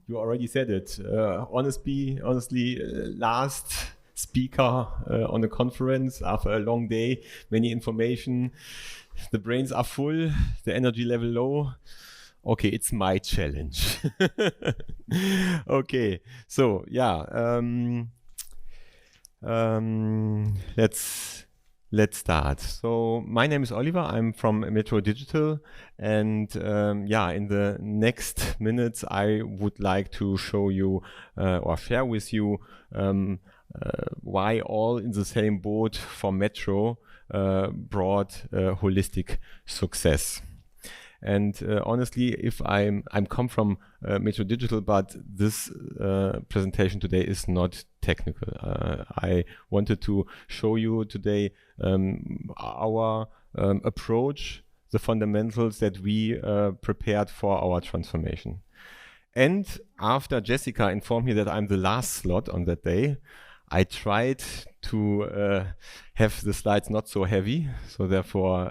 you already said it. Honestly, last speaker on a conference after a long day, many information, the brains are full, the energy level low. Okay, it's my challenge. Okay, so yeah, let's start. So my name is Oliver. I'm from Metro Digital, and yeah, in the next minutes, I would like to show you or share with you why all in the same boat for Metro brought holistic success. And honestly, if I'm come from Metro Digital, but this presentation today is not technical. I wanted to show you today our approach, the fundamentals that we prepared for our transformation. And after Jessica informed me that I'm the last slot on that day, I tried to have the slides not so heavy, so therefore,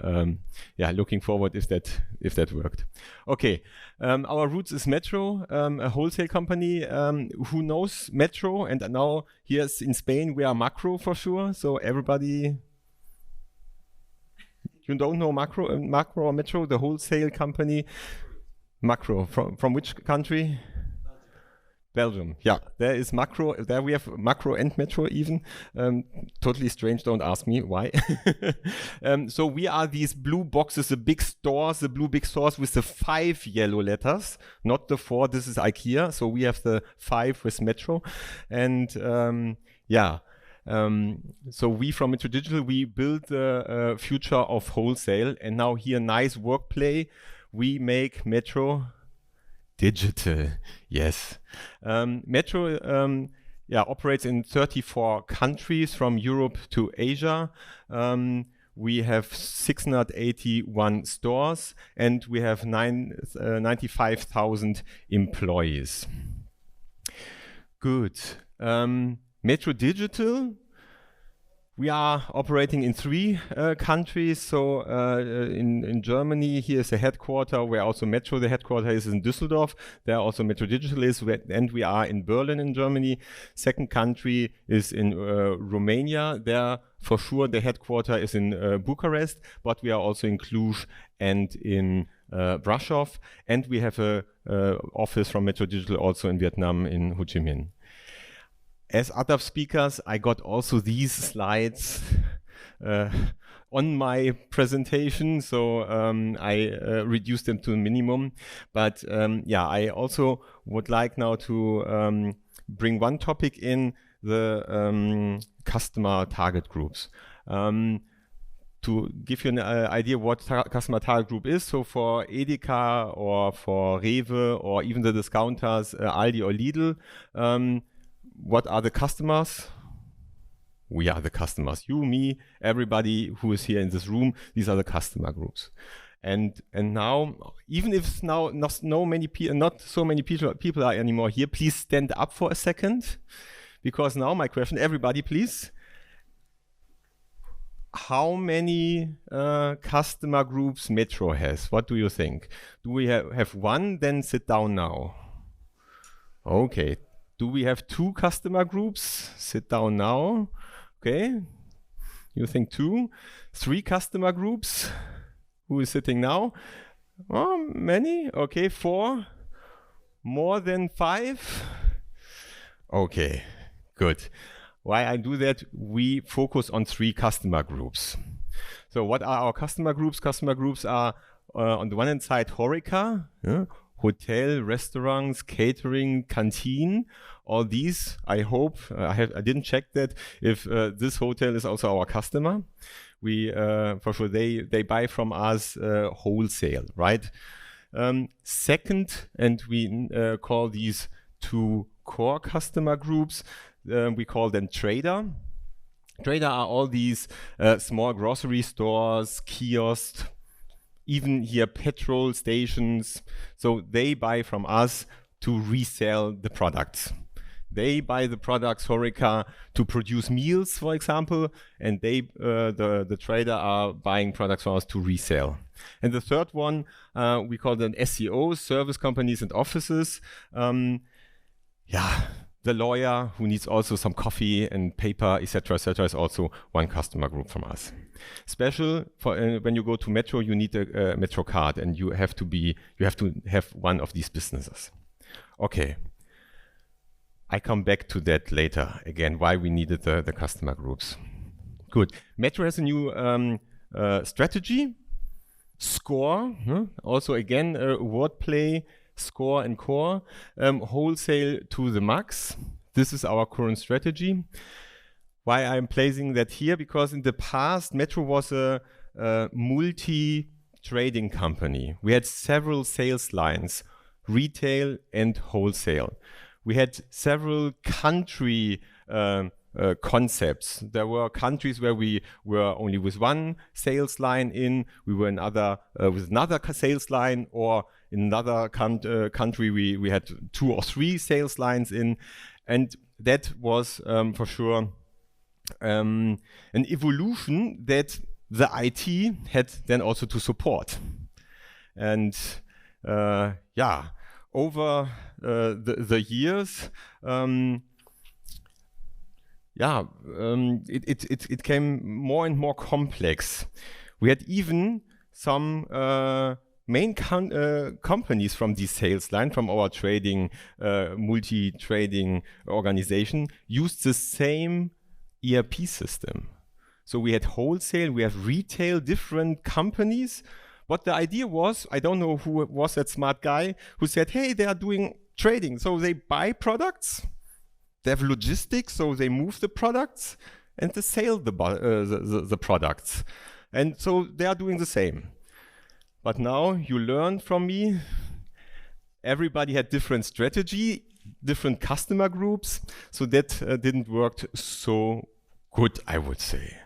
yeah, looking forward if that worked. Okay, our roots is Metro, a wholesale company. Who knows Metro? And now here's in Spain we are Macro for sure. So everybody, you don't know Macro or Metro, the wholesale company. Macro from which country? Belgium, yeah, there is Macro, there we have Macro and Metro even, totally strange, don't ask me why. So we are these blue boxes, the big stores, the blue big stores with the 5 yellow letters, not the 4, this is IKEA, so we have the 5 with Metro, and yeah, so we from Metro Digital, we build the future of wholesale, and now here, nice workplay, we make Metro digital, yes. Metro yeah, operates in 34 countries from Europe to Asia. We have 681 stores and we have 95,000 employees. Good. Metro Digital, we are operating in 3 countries. So in Germany, here is the headquarter, where also Metro, the headquarter is in Düsseldorf. There also Metro Digital is, and we are in Berlin in Germany. Second country is in Romania. There, for sure, the headquarter is in Bucharest, but we are also in Cluj and in Brasov. And we have a office from Metro Digital also in Vietnam, in Ho Chi Minh. As other speakers, I got also these slides on my presentation, so I reduced them to a minimum. But yeah, I also would like now to bring one topic in, the customer target groups. To give you an idea what customer target group is, so for Edeka or for Rewe or even the discounters, Aldi or Lidl, what are the customers? We are the customers. You, me, everybody who is here in this room, these are the customer groups. And now, even if now not so many people are anymore here, please stand up for a second. Because now my question, everybody please. How many customer groups Metro has? What do you think? Do we have one? Then sit down now. Okay. Do we have 2 customer groups? Sit down now. Okay. You think 2? 3 customer groups? Who is sitting now? Oh, many. Okay, 4. More than 5? Okay, good. Why I do that? We focus on 3 customer groups. So what are our customer groups? Customer groups are on the one hand side HoReCa, hotel, restaurants, catering, canteen, all these. I hope I didn't check that if this hotel is also our customer. We for sure they buy from us wholesale, right? Second, and we call these 2 core customer groups. We call them trader. Trader are all these small grocery stores, kiosks, even here petrol stations. So they buy from us to resell the products. They buy the products, HoReCa, to produce meals, for example, and they, the trader, are buying products from us to resell. And the third one, we call them SEOs, service companies and offices. the lawyer who needs also some coffee and paper, etc., is also one customer group from us. Special for when you go to Metro, you need a Metro card, and you have to have one of these businesses. Okay, I come back to that later again. Why we needed the customer groups. Good. Metro has a new strategy. Score. Also again wordplay. Score and core, wholesale to the max. This is our current strategy. Why I'm placing that here? Because in the past, Metro was a multi-trading company. We had several sales lines, retail and wholesale. We had several country concepts. There were countries where we were only with one sales line in, we were in other with another sales line, or in another country we had 2 or 3 sales lines in, and that was for sure an evolution that the IT had then also to support. And over the years, it came more and more complex. We had even some main companies from the sales line, from our trading, multi-trading organization, used the same ERP system. So we had wholesale, we have retail, different companies. What the idea was, I don't know who was that smart guy who said, hey, they are doing trading. So they buy products, they have logistics, so they move the products, and they sell the products. And so they are doing the same. But now you learn from me, everybody had different strategy, different customer groups, so that didn't work so good, I would say.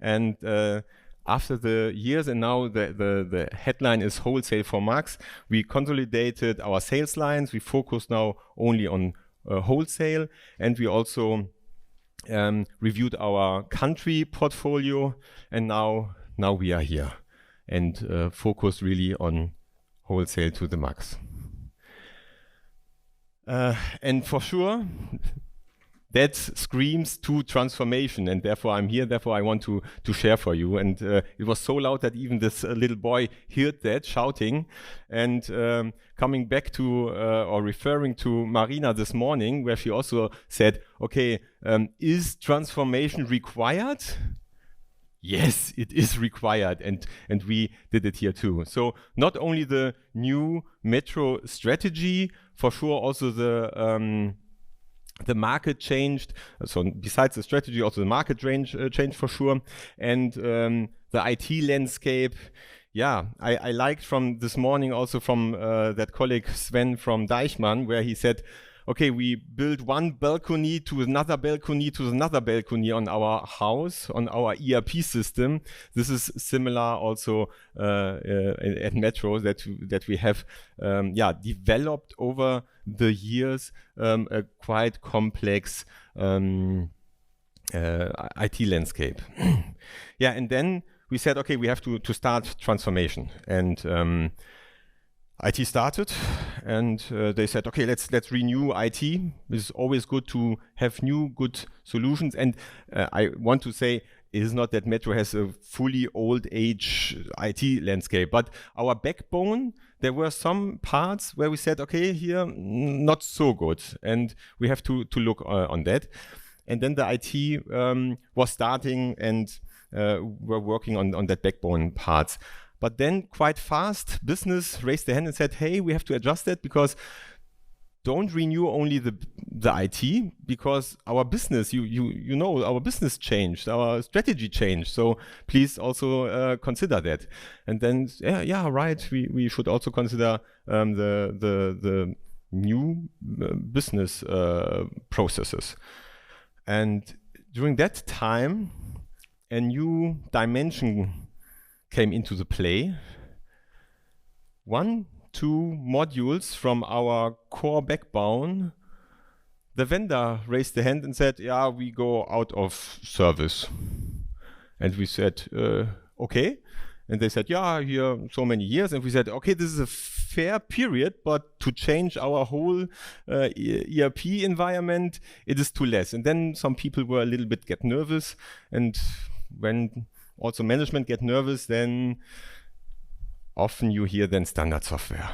And after the years, and now the headline is Wholesale for Max, we consolidated our sales lines. We focus now only on wholesale, and we also reviewed our country portfolio, and now we are here and focus really on wholesale to the max. And for sure, that screams to transformation, and therefore I'm here, therefore I want to share for you. And it was so loud that even this little boy heard that shouting. And coming back to or referring to Marina this morning, where she also said, okay, is transformation required? Yes, it is required, and we did it here too. So not only the new Metro strategy, for sure also the market changed. So besides the strategy, also the market range changed for sure. And the IT landscape, yeah, I liked from this morning also from that colleague Sven from Deichmann, where he said, okay, we build one balcony to another balcony to another balcony on our house, on our ERP system. This is similar also at Metro that we have developed over the years a quite complex IT landscape. Yeah, and then we said, okay, we have to start transformation. And IT started, and they said, okay, let's renew IT. It's always good to have new good solutions. And I want to say, it is not that Metro has a fully old age IT landscape, but our backbone, there were some parts where we said, okay, here, not so good. And we have to look on that. And then the IT was starting, and we're working on that backbone parts. But then quite fast, business raised their hand and said, hey, we have to adjust that, because don't renew only the IT, because our business, you know, our business changed, our strategy changed. So please also consider that. And then, yeah, right, we should also consider the new business processes. And during that time, a new dimension came into the play. 1, 2 modules from our core backbone, the vendor raised the hand and said, yeah, we go out of service. And we said, okay. And they said, yeah, here so many years. And we said, okay, this is a fair period, but to change our whole ERP environment, it is too less. And then some people were a little bit get nervous, and when also management get nervous, then often you hear then standard software.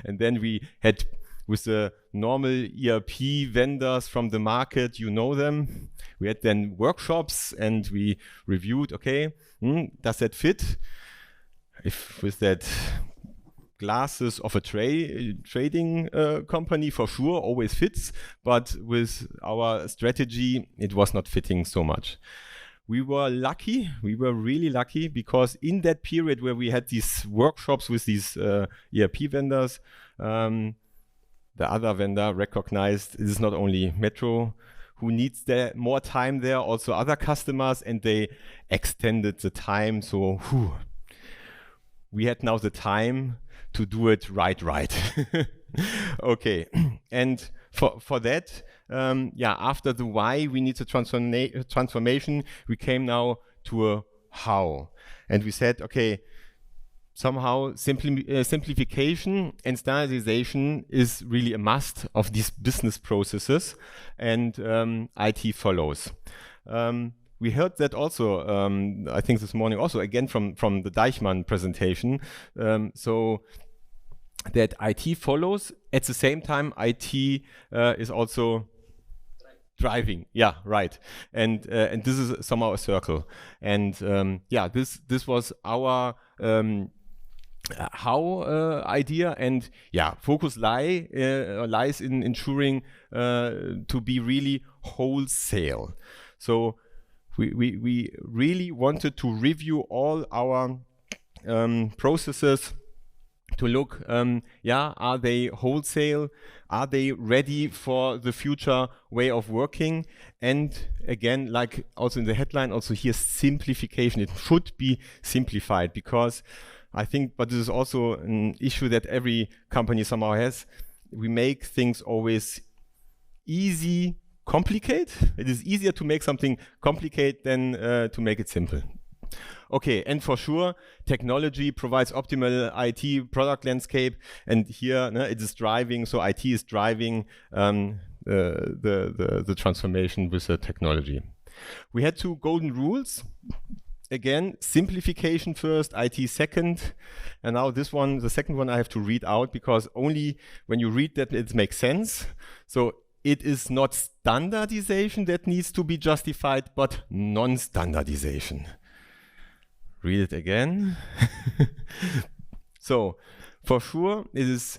And then we had with the normal ERP vendors from the market, you know them. We had then workshops and we reviewed, okay, does that fit? If with that glasses of a trading company, for sure, always fits. But with our strategy, it was not fitting so much. We were lucky, we were really lucky, because in that period where we had these workshops with these ERP vendors, the other vendor recognized it is not only Metro who needs more time there, also other customers, and they extended the time. So we had now the time to do it right. Okay, and for that, after the why, we need the transformation. We came now to a how, and we said, okay, somehow simplification and standardization is really a must of these business processes, and IT follows. We heard that also, I think this morning also, again from the Deichmann presentation, so that IT follows, at the same time IT is also driving. Yeah, right. And this is somehow a circle. And this was our how idea, and focus lies in ensuring to be really wholesale. So we really wanted to review all our processes to look, are they wholesale? Are they ready for the future way of working? And again, like also in the headline, also here simplification. It should be simplified, because I think, but this is also an issue that every company somehow has. We make things always easy, complicate. It is easier to make something complicated than to make it simple. Okay, and for sure, technology provides optimal IT product landscape, and here it is driving. So IT is driving the transformation with the technology. We had 2 golden rules. Again, simplification first, IT second. And now this one, the second one, I have to read out, because only when you read that it makes sense. So it is not standardization that needs to be justified, but non-standardization. Read it again. So for sure, it is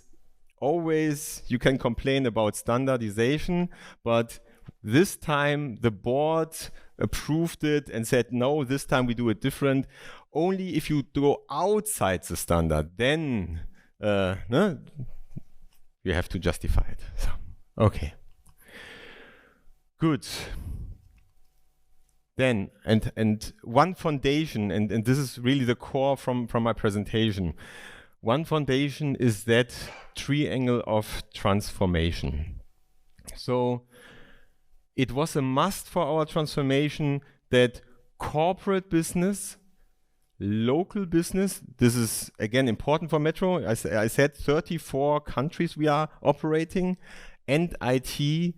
always, you can complain about standardization, but this time the board approved it and said, no, this time we do it different. Only if you go outside the standard, then you have to justify it. So, okay. Good. Then, and one foundation, and this is really the core from my presentation. One foundation is that triangle of transformation. So it was a must for our transformation that corporate business, local business, this is again important for Metro. I said 34 countries we are operating, and IT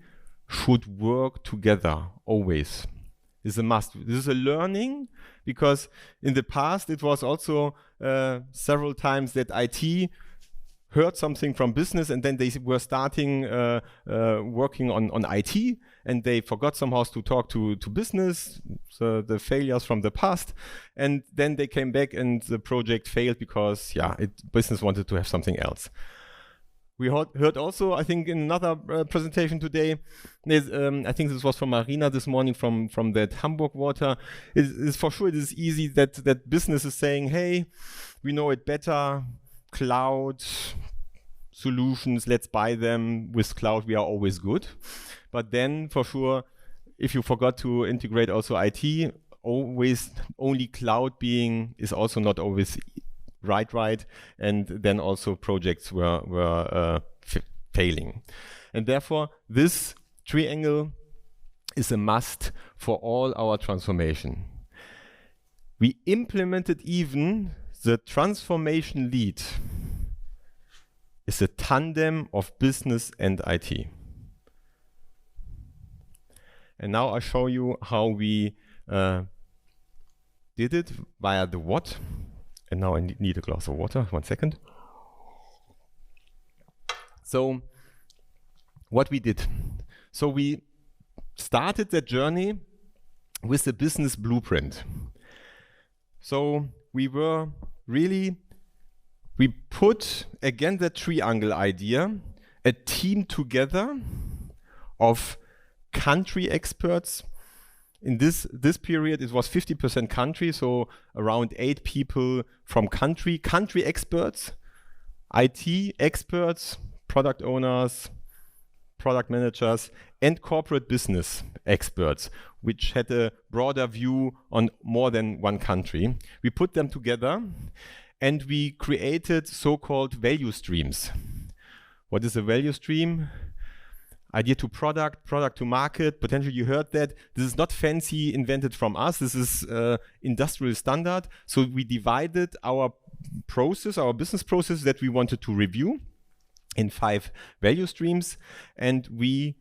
should work together always. Is a must. This is a learning, because in the past it was also several times that IT heard something from business, and then they were starting working on IT, and they forgot somehow to talk to business, so the failures from the past, and then they came back and the project failed because business wanted to have something else. We heard also, I think, in another presentation today, I think this was from Marina this morning from that Hamburg water. It's for sure it is easy that business is saying, hey, we know it better, cloud solutions, let's buy them. With cloud, we are always good. But then for sure, if you forgot to integrate also IT, always only cloud being is also not always right, and then also projects were failing. And therefore, this triangle is a must for all our transformation. We implemented even the transformation lead is a tandem of business and IT. And now I show you how we did it via the what. And now I need a glass of water, 1 second. So what we did. So we started that journey with the business blueprint. So we put, again, the triangle idea, a team together of country experts. In this period, it was 50% country, so around 8 people from country experts, IT experts, product owners, product managers, and corporate business experts, which had a broader view on more than one country. We put them together and we created so-called value streams. What is a value stream? Idea to product, product to market. Potentially you heard that. This is not fancy invented from us. This is industrial standard. So we divided our process, our business process that we wanted to review in 5 value streams. And we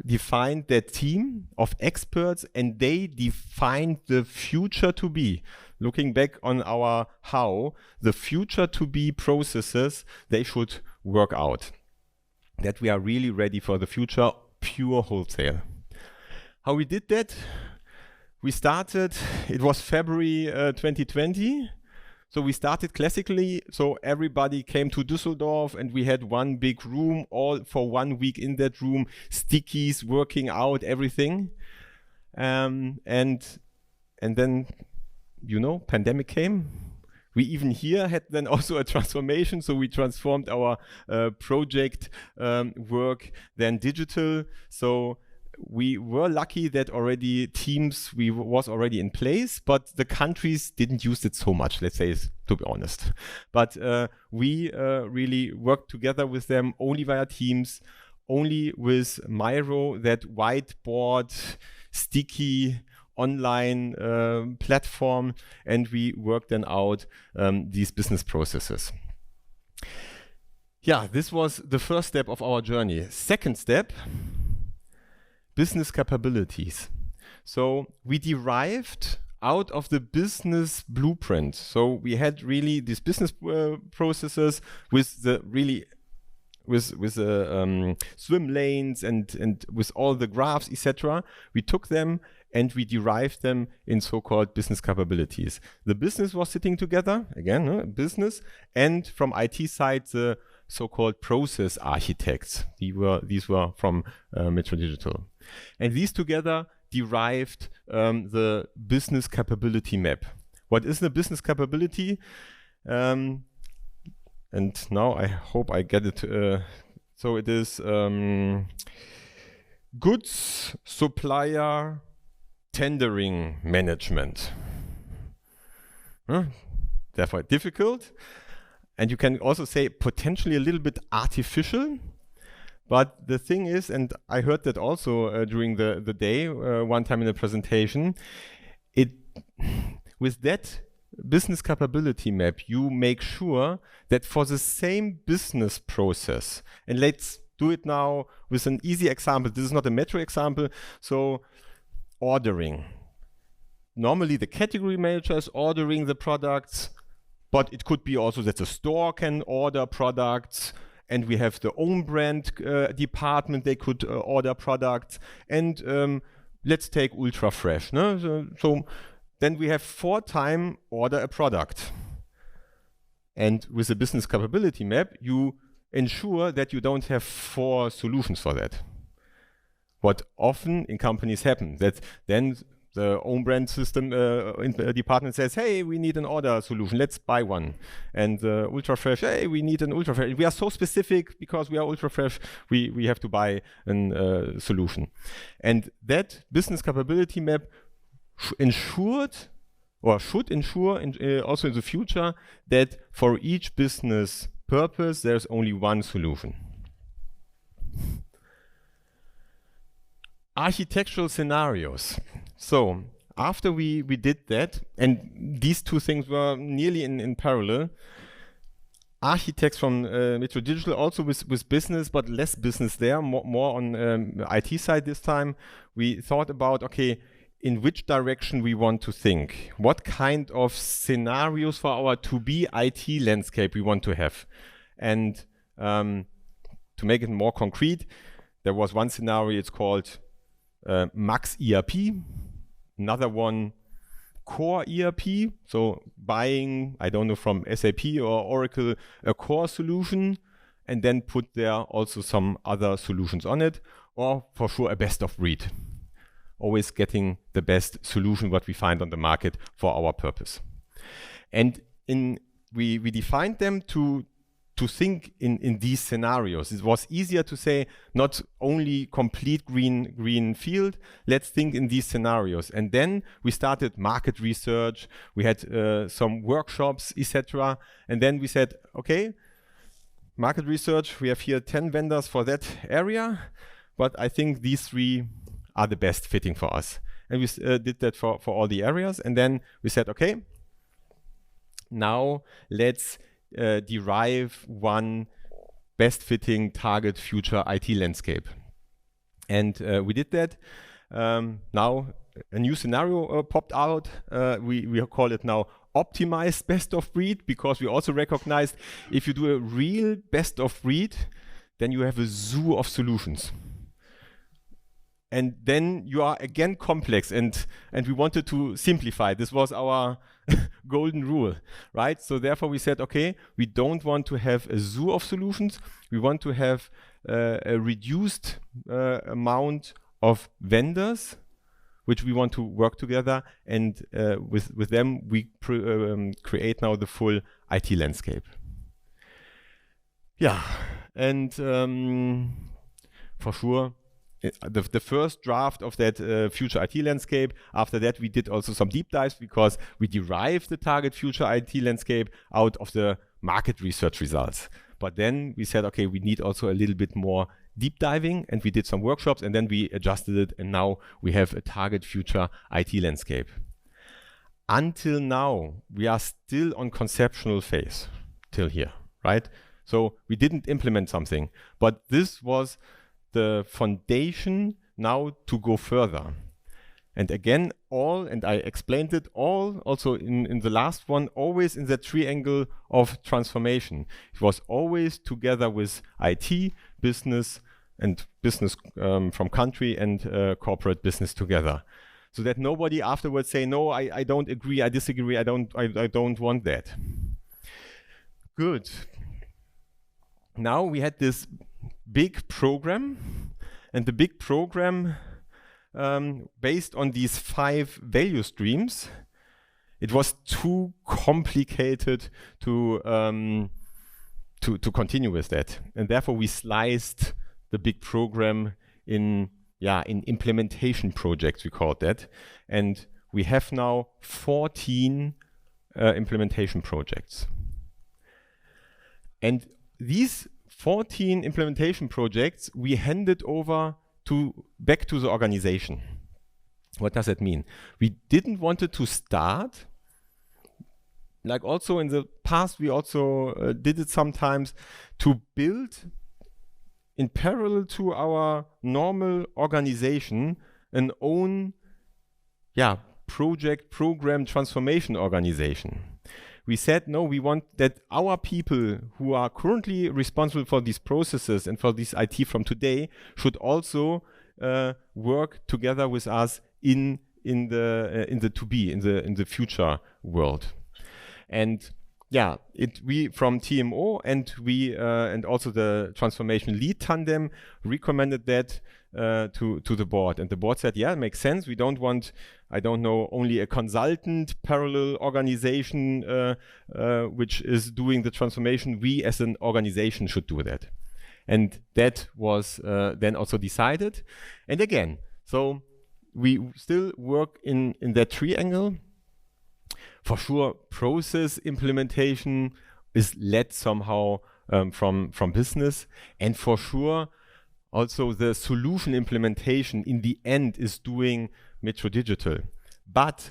defined that team of experts, and they defined the future to be. Looking back on our how, the future to be processes, they should work out. That we are really ready for the future, pure wholesale. How we did that? We started, it was February 2020. So we started classically, so everybody came to Düsseldorf and we had one big room, all for 1 week in that room, stickies, working out, everything. And then, pandemic came. We even here had then also a transformation, so we transformed our project work then digital. So we were lucky that already Teams was already in place, but the countries didn't use it so much, let's say, to be honest. But we really worked together with them only via Teams, only with Miro, that whiteboard, sticky, online platform, and we worked then out these business processes. Yeah, this was the first step of our journey. Second step, business capabilities. So we derived out of the business blueprint. So we had really these business processes with the swim lanes and with all the graphs, etc. We took them and we derived them in so-called business capabilities. The business was sitting together, again, business, and from IT side, the so-called process architects. These were from Metro Digital. And these together derived the business capability map. What is the business capability? And now I hope I get it. So it is goods supplier tendering management. Therefore difficult. And you can also say potentially a little bit artificial. But the thing is, and I heard that also during the day, one time in a presentation, with that business capability map, you make sure that for the same business process, and let's do it now with an easy example. This is not a Metro example. So ordering. Normally the category manager is ordering the products, but it could be also that the store can order products, and we have the own brand department, they could order products. And let's take Ultra Fresh. No? So then we have 4 times order a product. And with the business capability map, you ensure that you don't have 4 solutions for that. What often in companies happen, that then the own brand system department says, hey, we need an order solution, let's buy one. And Ultra Fresh, hey, we need an Ultra Fresh. We are so specific because we are Ultra Fresh, we have to buy a solution. And that business capability map should ensure also in the future that for each business purpose, there's only one solution. Architectural scenarios. So after we did that, and these 2 things were nearly in parallel, architects from Metro Digital, also with business, but less business there, more on IT side this time. We thought about, okay, in which direction we want to think. What kind of scenarios for our to-be IT landscape we want to have. And to make it more concrete, there was one scenario, it's called Max ERP, another one core ERP, so buying, I don't know, from SAP or Oracle, a core solution, and then put there also some other solutions on it, or for sure a best of breed. Always getting the best solution what we find on the market for our purpose. And we defined them to think in these scenarios. It was easier to say not only complete green field, let's think in these scenarios. And then we started market research, we had some workshops, etc. And then we said, okay, market research, we have here 10 vendors for that area, but I think these 3 are the best fitting for us. And we did that for all the areas. And then we said, okay, now let's derive one best fitting target future IT landscape. And we did that. Now a new scenario popped out. We call it now optimized best of breed, because we also recognized if you do a real best of breed, then you have a zoo of solutions. And then you are again complex, and we wanted to simplify. This was our golden rule, right? So therefore we said, okay, we don't want to have a zoo of solutions. We want to have a reduced amount of vendors, which we want to work together, and with them we create now the full IT landscape. Yeah, and for sure, the first draft of that future IT landscape. After that, we did also some deep dives, because we derived the target future IT landscape out of the market research results. But then we said, okay, we need also a little bit more deep diving, and we did some workshops, and then we adjusted it, and now we have a target future IT landscape. Until now, we are still on conceptual phase till here, right? So we didn't implement something, but this was the foundation now to go further. And again, and I explained it all also in the last one, always in the triangle of transformation. It was always together with IT, business, and business from country and corporate business together. So that nobody afterwards say, no, I don't agree, I disagree, I don't want that. Good. Now we had this big program, and the big program based on these 5 value streams, it was too complicated to continue with that, and therefore we sliced the big program in implementation projects, we called that, and we have now 14 implementation projects. And these 14 implementation projects we handed over back to the organization. What does that mean? We didn't want it to start, like also in the past we also did it sometimes, to build in parallel to our normal organization an own program transformation organization. We said, no, we want that our people who are currently responsible for these processes and for this IT from today should also work together with us in the to-be, in the future world. And we from TMO and also the transformation lead tandem recommended that to the board, and the board said, yeah, it makes sense. We don't want, I don't know, only a consultant parallel organization which is doing the transformation. We as an organization should do that, and that was then also decided. And again, so we still work in that triangle. For sure, process implementation is led somehow from business, and for sure also the solution implementation in the end is doing Metro Digital. But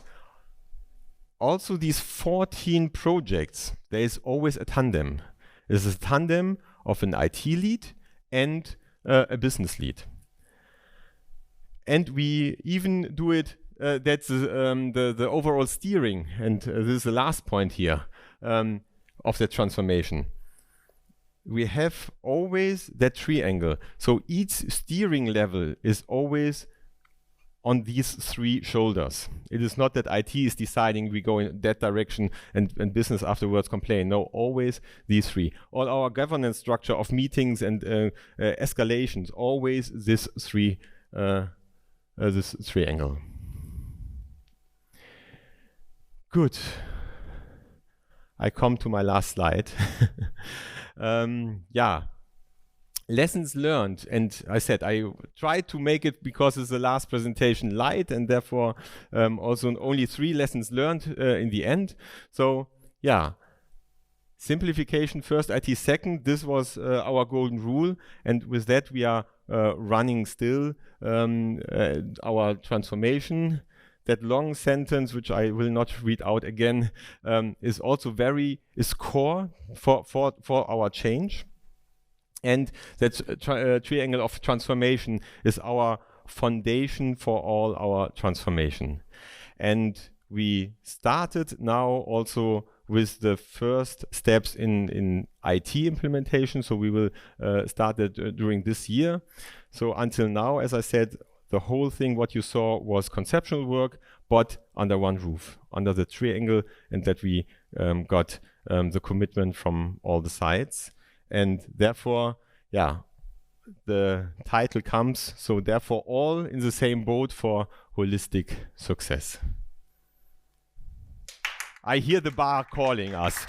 also these 14 projects, there is always a tandem. It's a tandem of an IT lead and a business lead. And we even do it, that's the overall steering, and this is the last point here of the transformation. We have always that triangle. So each steering level is always on these three shoulders. It is not that IT is deciding we go in that direction and business afterwards complain. No, always these three. All our governance structure of meetings and escalations, always this triangle. Good. I come to my last slide. Yeah, lessons learned, and I said I tried to make it, because it's the last presentation, light, and therefore also only 3 lessons learned in the end. So yeah, simplification first, IT second. This was our golden rule, and with that we are running still our transformation. That long sentence, which I will not read out again, is also is core for our change. And that triangle of transformation is our foundation for all our transformation. And we started now also with the first steps in IT implementation. So we will start it during this year. So until now, as I said, the whole thing, what you saw, was conceptual work, but under one roof, under the triangle, and that we got the commitment from all the sides. And therefore, yeah, the title comes, so therefore all in the same boat for holistic success. I hear the bar calling us.